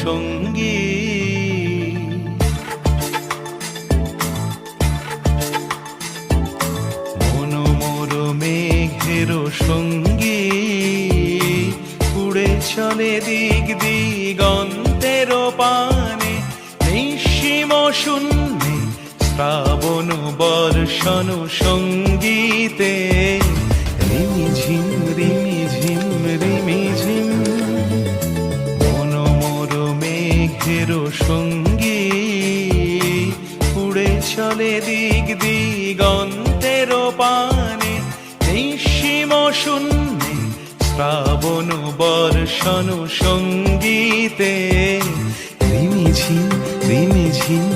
সঙ্গী। মনোমোর মেঘের সঙ্গী, উড়ে চলে দিক দিগন্তের পানে, নিঃসীম শূন্যে শ্রাবণ বর্ষণ সঙ্গীতে। রিমিঝিম রিমিঝিম রিমিঝিম, মনোমোর মেঘের সঙ্গী, উড়ে চলে দিক দিগন্তের পানে, নিঃসীম শূন্যে শ্রাবণ বর্ষণ সঙ্গীতে। রিমিঝিম রিমিঝিম